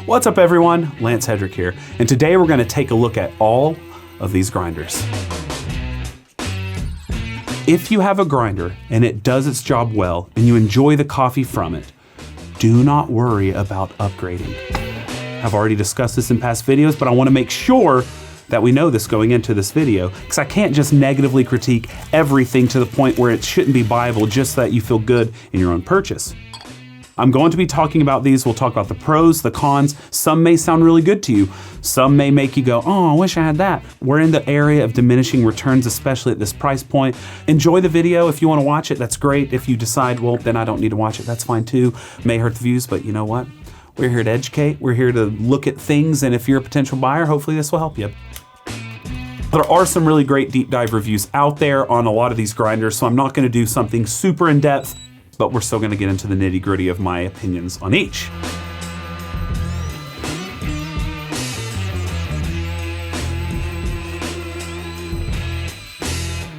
What's up everyone? Lance Hedrick here, and today we're going to take a look at all of these grinders. If you have a grinder and it does its job well and you enjoy the coffee from it, do not worry about upgrading. I've already discussed this in past videos, but I want to make sure that we know this going into this video, because I can't just negatively critique everything to the point where it shouldn't be buyable just so that you feel good in your own purchase. I'm going to be talking about these. We'll talk about the pros, the cons. Some may sound really good to you. Some may make you go, oh, I wish I had that. We're in the area of diminishing returns, especially at this price point. Enjoy the video. If you want to watch it, that's great. If you decide, well, then I don't need to watch it, that's fine too. May hurt the views, but you know what? We're here to educate. We're here to look at things, and if you're a potential buyer, hopefully this will help you. There are some really great deep dive reviews out there on a lot of these grinders, so I'm not going to do something super in depth, but we're still going to get into the nitty gritty of my opinions on each.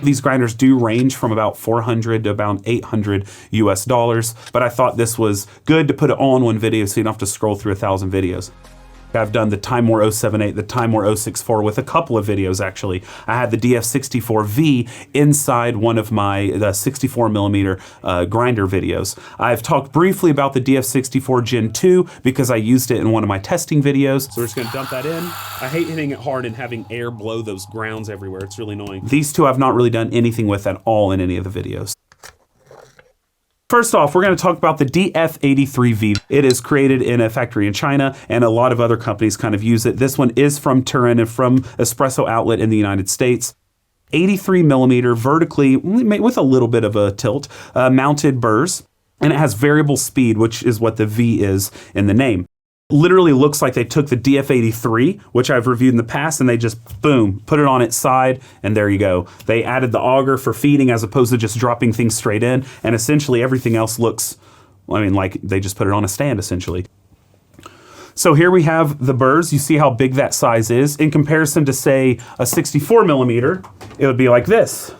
These grinders do range from about 400 to about 800 US dollars, but I thought this was good to put it all in one video so you don't have to scroll through 1,000 videos. I've done the Timemore 078, the Timemore 064 with a couple of videos actually. I had the DF64v inside one of my 64mm grinder videos. I've talked briefly about the DF64 Gen 2 because I used it in one of my testing videos. So we're just gonna dump that in. I hate hitting it hard and having air blow those grounds everywhere. It's really annoying. These two I've not really done anything with at all in any of the videos. First off, we're going to talk about the DF83v. It is created in a factory in China, and a lot of other companies kind of use it. This one is from Turin and from Espresso Outlet in the United States. 83mm vertically, with a little bit of a tilt, mounted burrs, and it has variable speed, which is what the V is in the name. Literally looks like they took the DF83, which I've reviewed in the past, and they just, boom, put it on its side, and there you go. They added the auger for feeding as opposed to just dropping things straight in, and essentially everything else looks, I mean, like they just put it on a stand, essentially. So here we have the burrs. You see how big that size is. In comparison to, say, a 64mm, it would be like this.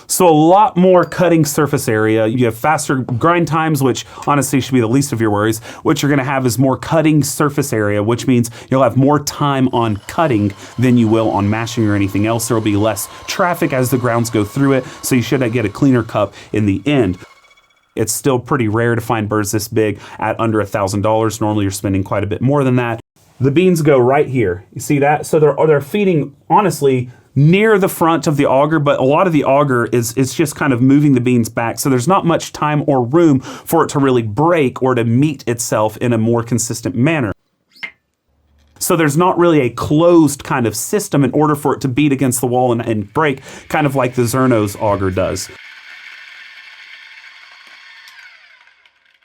So a lot more cutting surface area. You have faster grind times, which honestly should be the least of your worries. What you're gonna have is more cutting surface area, which means you'll have more time on cutting than you will on mashing or anything else. There will be less traffic as the grounds go through it, so you should get a cleaner cup in the end. It's still pretty rare to find burrs this big at under $1,000. Normally you're spending quite a bit more than that. The beans go right here. You see that? So they're feeding, honestly, near the front of the auger, but a lot of the auger is just kind of moving the beans back, so there's not much time or room for it to really break or to meet itself in a more consistent manner. So there's not really a closed kind of system in order for it to beat against the wall and break, kind of like the Zerno's auger does.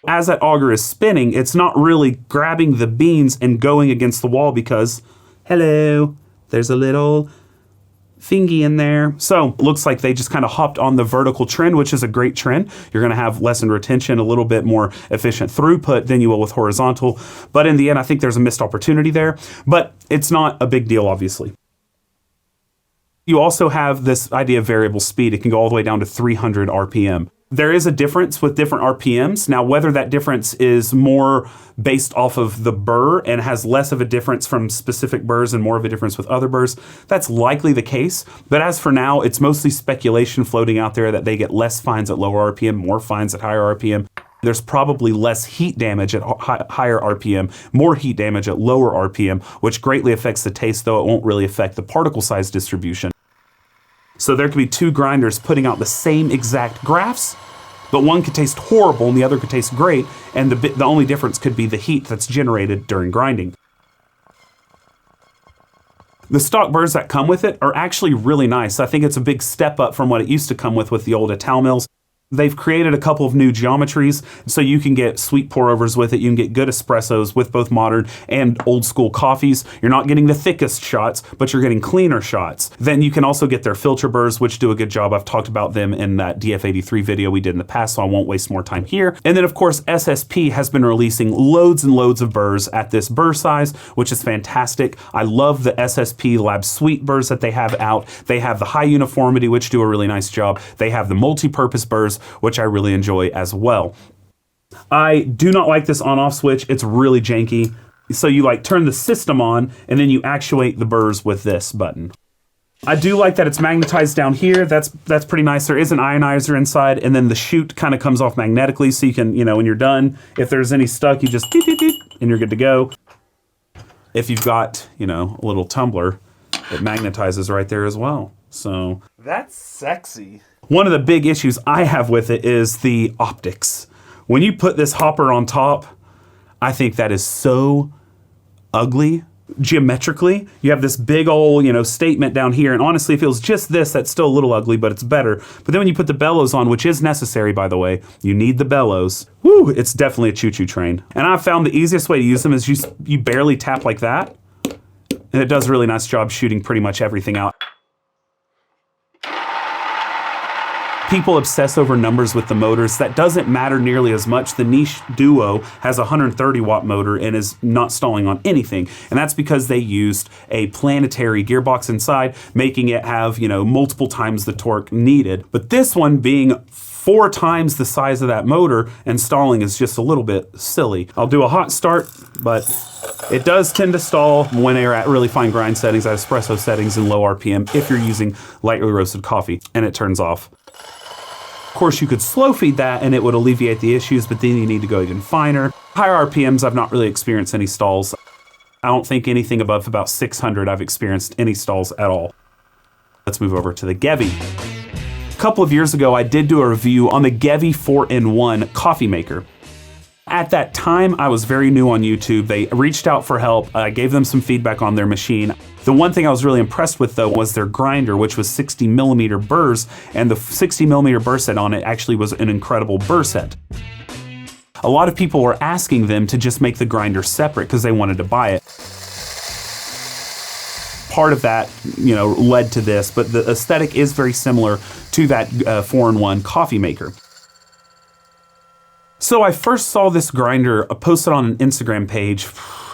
As that auger is spinning, it's not really grabbing the beans and going against the wall because, hello, there's a little thingy in there. So looks like they just kind of hopped on the vertical trend, which is a great trend. You're going to have lessened retention, a little bit more efficient throughput than you will with horizontal. But in the end, I think there's a missed opportunity there, but it's not a big deal, obviously. You also have this idea of variable speed. It can go all the way down to 300 RPM. There is a difference with different RPMs. Now, whether that difference is more based off of the burr and has less of a difference from specific burrs and more of a difference with other burrs, that's likely the case. But as for now, it's mostly speculation floating out there that they get less fines at lower RPM, more fines at higher RPM. There's probably less heat damage at higher RPM, more heat damage at lower RPM, which greatly affects the taste, though it won't really affect the particle size distribution. So there could be two grinders putting out the same exact graphs, but one could taste horrible and the other could taste great, and the only difference could be the heat that's generated during grinding. The stock burrs that come with it are actually really nice. I think it's a big step up from what it used to come with the old Ital mills. They've created a couple of new geometries, so you can get sweet pour-overs with it. You can get good espressos with both modern and old school coffees. You're not getting the thickest shots, but you're getting cleaner shots. Then you can also get their filter burrs, which do a good job. I've talked about them in that DF83 video we did in the past, so I won't waste more time here. And then of course, SSP has been releasing loads and loads of burrs at this burr size, which is fantastic. I love the SSP Lab Suite burrs that they have out. They have the high uniformity, which do a really nice job. They have the multi-purpose burrs, which I really enjoy as well. I do not like this on-off switch. It's really janky. So you like turn the system on and then you actuate the burrs with this button. I do like that it's magnetized down here. That's pretty nice. There is an ionizer inside, and then the chute kind of comes off magnetically, so you can, when you're done, if there's any stuck, you just beep, beep, beep, and you're good to go. If you've got, a little tumbler, it magnetizes right there as well. So that's sexy. One of the big issues I have with it is the optics. When you put this hopper on top, I think that is so ugly. Geometrically, you have this big old, statement down here, and honestly, if it was just this, that's still a little ugly, but it's better. But then when you put the bellows on, which is necessary, by the way, you need the bellows. Woo, it's definitely a choo-choo train. And I've found the easiest way to use them is you barely tap like that, and it does a really nice job shooting pretty much everything out. People obsess over numbers with the motors. That doesn't matter nearly as much. The Niche Duo has a 130 watt motor and is not stalling on anything. And that's because they used a planetary gearbox inside, making it have, multiple times the torque needed. But this one being 4 times the size of that motor and stalling is just a little bit silly. I'll do a hot start, but it does tend to stall when they're at really fine grind settings, at espresso settings and low RPM if you're using lightly roasted coffee, and it turns off. Of course, you could slow feed that and it would alleviate the issues, but then you need to go even finer. Higher RPMs, I've not really experienced any stalls. I don't think anything above about 600 I've experienced any stalls at all. Let's move over to the Gevi. A couple of years ago, I did do a review on the Gevi 4-in-1 coffee maker. At that time, I was very new on YouTube. They reached out for help. I gave them some feedback on their machine. The one thing I was really impressed with, though, was their grinder, which was 60 millimeter burrs, and the 60 millimeter burr set on it actually was an incredible burr set. A lot of people were asking them to just make the grinder separate because they wanted to buy it. Part of that, led to this, but the aesthetic is very similar to that 4-in-1 coffee maker. So I first saw this grinder posted on an Instagram page,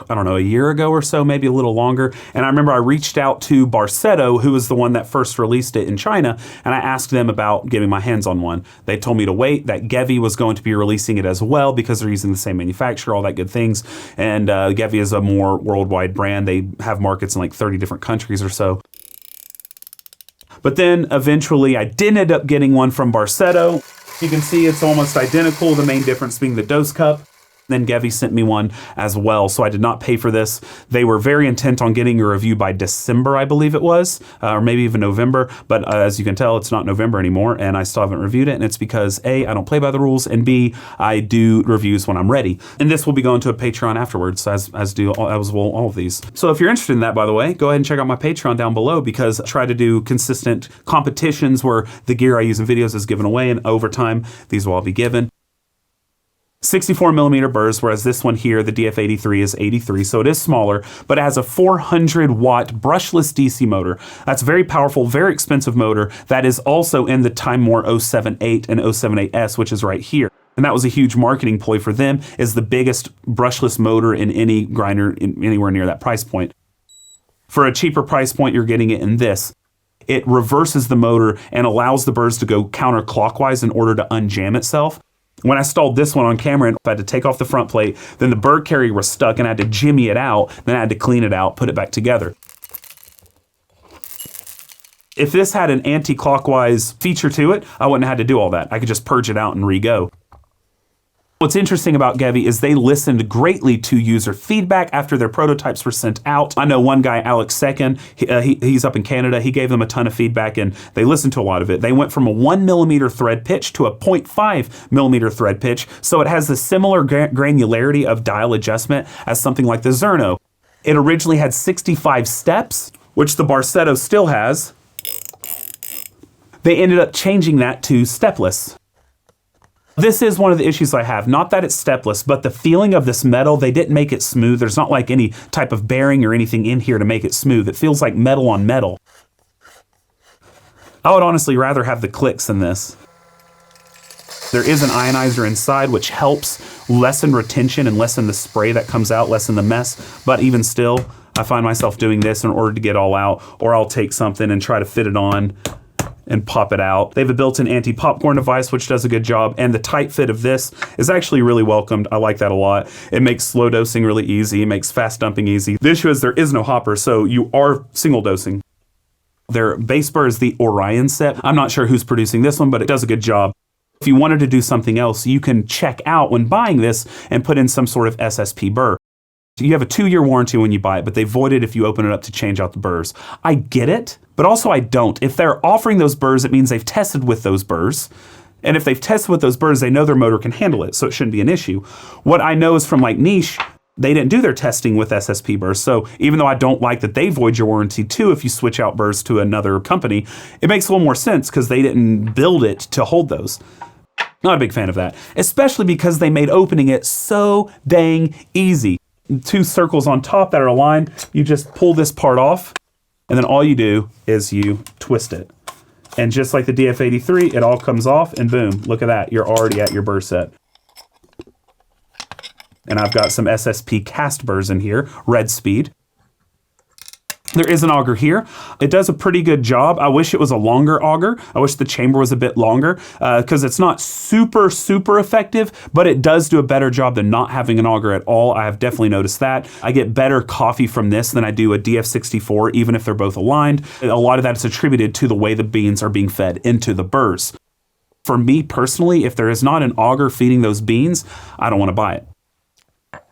I don't know, a year ago or so, maybe a little longer. And I remember I reached out to Barsetto, who was the one that first released it in China, and I asked them about getting my hands on one. They told me to wait, that Gevi was going to be releasing it as well because they're using the same manufacturer, all that good things. And Gevi is a more worldwide brand. They have markets in like 30 different countries or so. But then eventually I did end up getting one from Barsetto. You can see it's almost identical, the main difference being the dose cup. Then Gevi sent me one as well, so I did not pay for this. They were very intent on getting a review by December, I believe it was, or maybe even November, but as you can tell, it's not November anymore, and I still haven't reviewed it, and it's because A, I don't play by the rules, and B, I do reviews when I'm ready. And this will be going to a Patreon afterwards, as will all of these. So if you're interested in that, by the way, go ahead and check out my Patreon down below, because I try to do consistent competitions where the gear I use in videos is given away, and over time, these will all be given. 64 millimeter burrs, whereas this one here, the DF83 is 83, so it is smaller, but it has a 400 watt brushless DC motor. That's very powerful, very expensive motor that is also in the Timemore 078 and 078S, which is right here. And that was a huge marketing ploy for them, is the biggest brushless motor in any grinder anywhere near that price point. For a cheaper price point, you're getting it in this. It reverses the motor and allows the burrs to go counterclockwise in order to unjam itself. When I stalled this one on camera, and I had to take off the front plate, then the burr carrier was stuck and I had to jimmy it out, then I had to clean it out, put it back together. If this had an anti-clockwise feature to it, I wouldn't have had to do all that. I could just purge it out and re-go. What's interesting about Gevi is they listened greatly to user feedback after their prototypes were sent out. I know one guy, Alex Second, he's up in Canada. He gave them a ton of feedback and they listened to a lot of it. They went from a 1 millimeter thread pitch to a 0.5 millimeter thread pitch. So it has the similar granularity of dial adjustment as something like the Zerno. It originally had 65 steps, which the Barsetto still has. They ended up changing that to stepless. This is one of the issues I have. Not that it's stepless, but the feeling of this metal, they didn't make it smooth. There's not like any type of bearing or anything in here to make it smooth. It feels like metal on metal. I would honestly rather have the clicks than this. There is an ionizer inside, which helps lessen retention and lessen the spray that comes out, lessen the mess. But even still, I find myself doing this in order to get all out, or I'll take something and try to fit it on and pop it out. They have a built-in anti-popcorn device, which does a good job, and the tight fit of this is actually really welcomed. I like that a lot. It makes slow dosing really easy. It makes fast dumping easy. The issue is there is no hopper, so you are single dosing. Their base burr is the Orion set. I'm not sure who's producing this one, but it does a good job. If you wanted to do something else, you can check out when buying this and put in some sort of SSP burr. You have a 2-year warranty when you buy it, but they void it if you open it up to change out the burrs. I get it, but also I don't. If they're offering those burrs, it means they've tested with those burrs. And if they've tested with those burrs, they know their motor can handle it, so it shouldn't be an issue. What I know is from like Niche, they didn't do their testing with SSP burrs. So even though I don't like that they void your warranty too if you switch out burrs to another company, it makes a little more sense because they didn't build it to hold those. Not a big fan of that, especially because they made opening it so dang easy. 2 circles on top that are aligned, you just pull this part off, and then all you do is you twist it. And just like the DF83, it all comes off, and boom, look at that. You're already at your burr set. And I've got some SSP cast burrs in here, red speed. There is an auger here. It does a pretty good job. I wish it was a longer auger. I wish the chamber was a bit longer because it's not super effective, but it does do a better job than not having an auger at all. I have definitely noticed that. I get better coffee from this than I do a DF64, even if they're both aligned. A lot of that is attributed to the way the beans are being fed into the burrs. For me personally, if there is not an auger feeding those beans, I don't want to buy it.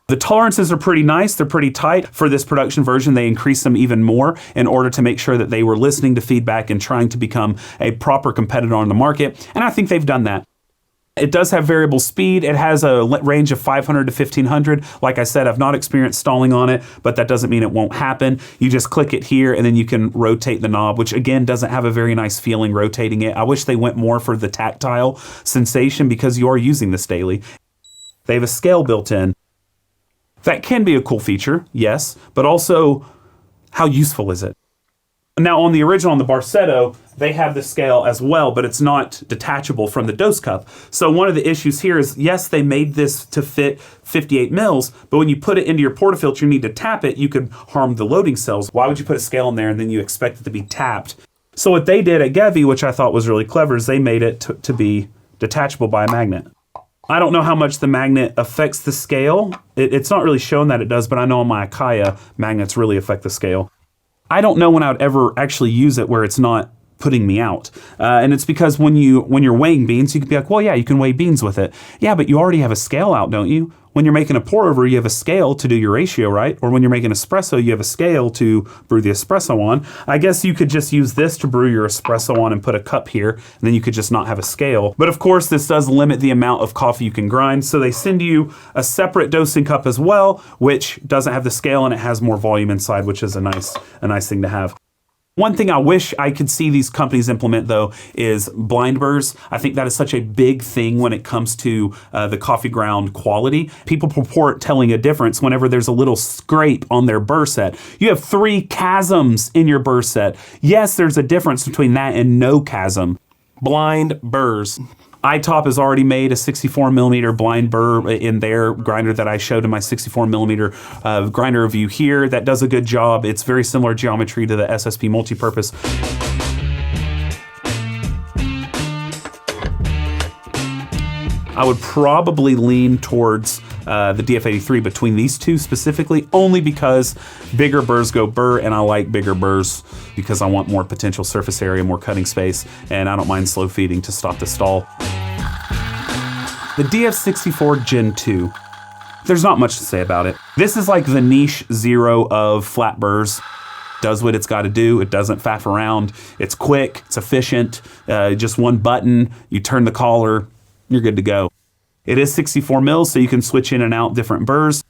The tolerances are pretty nice. They're pretty tight. For this production version, they increased them even more in order to make sure that they were listening to feedback and trying to become a proper competitor on the market. And I think they've done that. It does have variable speed. It has a range of 500 to 1500. Like I said, I've not experienced stalling on it, but that doesn't mean it won't happen. You just click it here and then you can rotate the knob, which again doesn't have a very nice feeling rotating it. I wish they went more for the tactile sensation because you are using this daily. They have a scale built in. That can be a cool feature, yes, but also how useful is it? Now on the original, on the Barsetto, they have the scale as well, but it's not detachable from the dose cup. So one of the issues here is, yes, they made this to fit 58 mils, but when you put it into your portafilter, you need to tap it, you could harm the loading cells. Why would you put a scale in there and then you expect it to be tapped? So what they did at Gevi, which I thought was really clever, is they made it to be detachable by a magnet. I don't know how much the magnet affects the scale. It's not really shown that it does, but I know on my Akaya, magnets really affect the scale. I don't know when I would ever actually use it where it's not putting me out. And it's because when you're weighing beans, you could be like, well, yeah, you can weigh beans with it. Yeah, but you already have a scale out, don't you? When you're making a pour over, you have a scale to do your ratio, right? Or when you're making espresso, you have a scale to brew the espresso on. I guess you could just use this to brew your espresso on and put a cup here, and then you could just not have a scale. But of course, this does limit the amount of coffee you can grind, so they send you a separate dosing cup as well, which doesn't have the scale and it has more volume inside, which is a nice thing to have. One thing I wish I could see these companies implement, though, is blind burrs. I think that is such a big thing when it comes to the coffee ground quality. People purport telling a difference whenever there's a little scrape on their burr set. You have 3 chasms in your burr set. Yes, there's a difference between that and no chasm. Blind burrs. iTop has already made a 64 millimeter blind burr in their grinder that I showed in my 64 millimeter grinder review here. That does a good job. It's very similar geometry to the SSP multipurpose. I would probably lean towards the DF83 between these two specifically, only because bigger burrs go burr, and I like bigger burrs because I want more potential surface area, more cutting space, and I don't mind slow feeding to stop the stall. The DF64 Gen 2. There's not much to say about it. This is like the niche zero of flat burrs. Does what it's got to do. It doesn't faff around. It's quick. It's efficient. Just one button. You turn the collar. You're good to go. It is 64 mils, so you can switch in and out different burrs.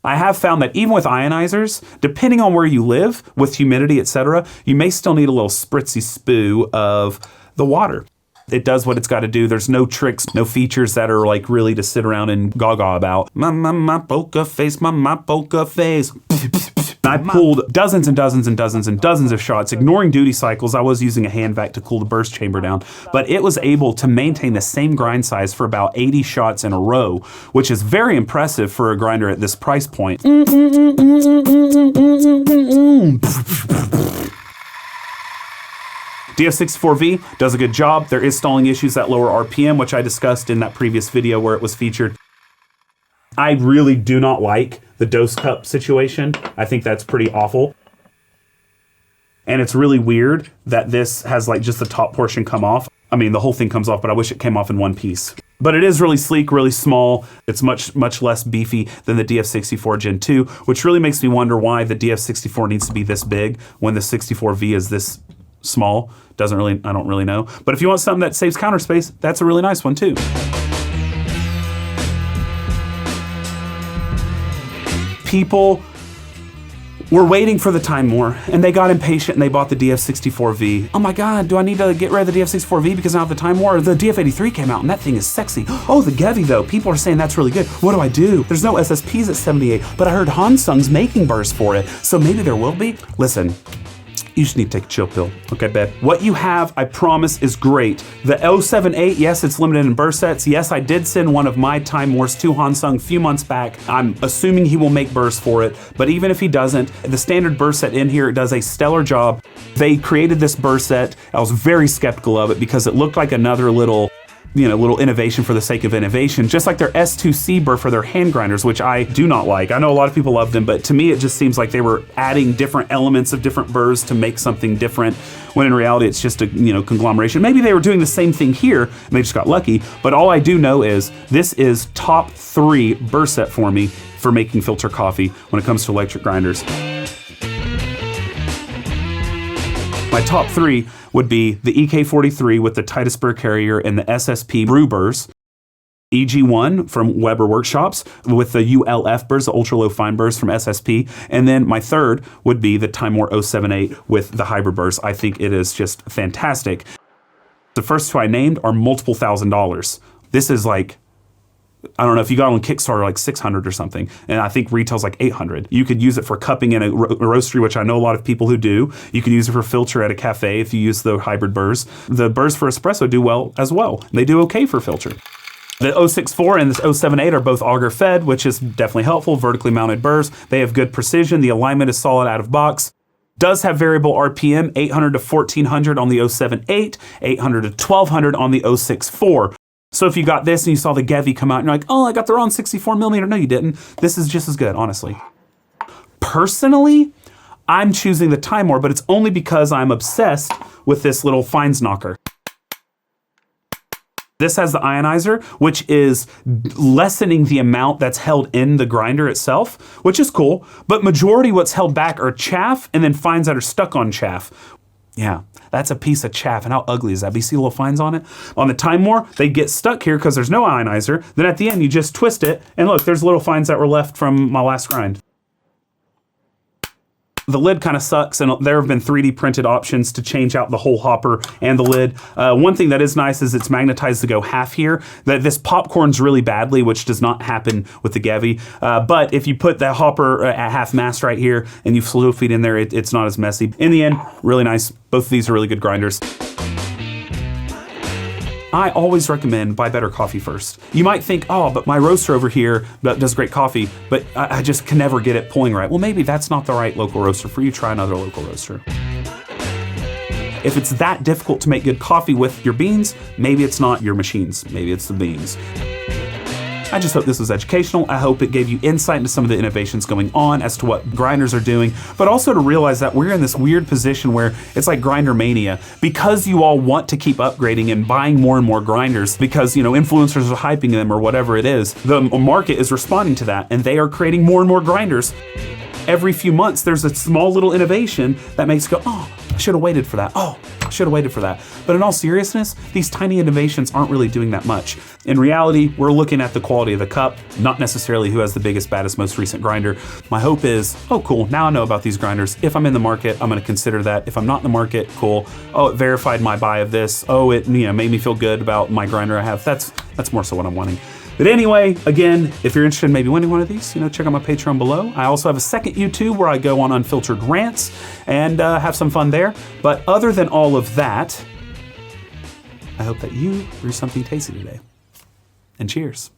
I have found that even with ionizers, depending on where you live, with humidity, etc., you may still need a little spritzy spoo of the water. It does what it's got to do. There's no tricks, no features that are like really to sit around and gaga about. My poker face, my poker face. I pulled dozens and dozens and dozens and dozens of shots, ignoring duty cycles. I was using a hand vac to cool the burst chamber down, but it was able to maintain the same grind size for about 80 shots in a row, which is very impressive for a grinder at this price point. DF64v does a good job. There is stalling issues at lower RPM, which I discussed in that previous video where it was featured. I really do not like the dose cup situation. I think that's pretty awful. And it's really weird that this has like just the top portion come off. I mean, the whole thing comes off, but I wish it came off in one piece. But it is really sleek, really small. It's much less beefy than the DF64 Gen 2, which really makes me wonder why the DF64 needs to be this big when the 64V is this small. I don't really know. But if you want something that saves counter space, that's a really nice one too. People were waiting for the Timemore, and they got impatient and they bought the DF64V. Oh my God, do I need to get rid of the DF64V because now I have the Timemore? The DF83 came out and that thing is sexy. Oh, the Gevi though, people are saying that's really good. What do I do? There's no SSPs at 78, but I heard Hansung's making bursts for it, so maybe there will be. Listen, you just need to take a chill pill, okay, babe? What you have, I promise, is great. The 078, yes, it's limited in burst sets. Yes, I did send one of my Timemores to Hansung a few months back. I'm assuming he will make bursts for it, but even if he doesn't, the standard burst set in here does a stellar job. They created this burst set. I was very skeptical of it because it looked like another little innovation for the sake of innovation, just like their S2C burr for their hand grinders, which I do not like. I know a lot of people love them, but to me it just seems like they were adding different elements of different burrs to make something different, when in reality it's just a conglomeration. Maybe they were doing the same thing here and they just got lucky, but all I do know is this is top 3 burr set for me for making filter coffee when it comes to electric grinders. My top 3 would be the EK43 with the tightest burr carrier and the SSP brew burrs, EG1 from Weber Workshops with the ULF burrs, the ultra low fine burrs from SSP, and then my third would be the Timemore 078 with the hybrid burrs. I think it is just fantastic. The first 2 I named are multiple $1,000s. This is like, I don't know, if you got on Kickstarter like 600 or something, and I think retail's like 800. You could use it for cupping in a roastery, which I know a lot of people who do. You could use it for filter at a cafe if you use the hybrid burrs. The burrs for espresso do well as well. They do okay for filter. The 064 and the 078 are both auger fed, which is definitely helpful. Vertically mounted burrs. They have good precision. The alignment is solid out of box. Does have variable RPM, 800 to 1400 on the 078, 800 to 1200 on the 064. So if you got this and you saw the Gevi come out and you're like, oh, I got the wrong 64mm. No, you didn't. This is just as good, honestly. Personally, I'm choosing the Timemore, but it's only because I'm obsessed with this little fines knocker. This has the ionizer, which is lessening the amount that's held in the grinder itself, which is cool. But majority what's held back are chaff and then fines that are stuck on chaff. Yeah, that's a piece of chaff, and how ugly is that? But you see little fines on it? On the Timemore, they get stuck here because there's no ionizer. Then at the end, you just twist it, and look, there's little fines that were left from my last grind. The lid kind of sucks, and there have been 3D printed options to change out the whole hopper and the lid. One thing that is nice is it's magnetized to go half here. This popcorns really badly, which does not happen with the Gevi. But if you put that hopper at half mast right here and you slow feed in there, it's not as messy. In the end, really nice. Both of these are really good grinders. I always recommend buy better coffee first. You might think, oh, but my roaster over here does great coffee, but I just can never get it pulling right. Well, maybe that's not the right local roaster for you. Try another local roaster. If it's that difficult to make good coffee with your beans, maybe it's not your machines. Maybe it's the beans. I just hope this was educational. I hope it gave you insight into some of the innovations going on as to what grinders are doing, but also to realize that we're in this weird position where it's like grinder mania. Because you all want to keep upgrading and buying more and more grinders because, influencers are hyping them or whatever it is, the market is responding to that and they are creating more and more grinders. Every few months, there's a small little innovation that makes you go, oh, I should have waited for that. Oh, I should have waited for that. But in all seriousness, these tiny innovations aren't really doing that much. In reality, we're looking at the quality of the cup, not necessarily who has the biggest, baddest, most recent grinder. My hope is, oh, cool, now I know about these grinders. If I'm in the market, I'm gonna consider that. If I'm not in the market, cool. Oh, it verified my buy of this. Oh, it made me feel good about my grinder I have. That's more so what I'm wanting. But anyway, again, if you're interested in maybe winning one of these, check out my Patreon below. I also have a second YouTube where I go on unfiltered rants and have some fun there. But other than all of that, I hope that you brew something tasty today. And cheers.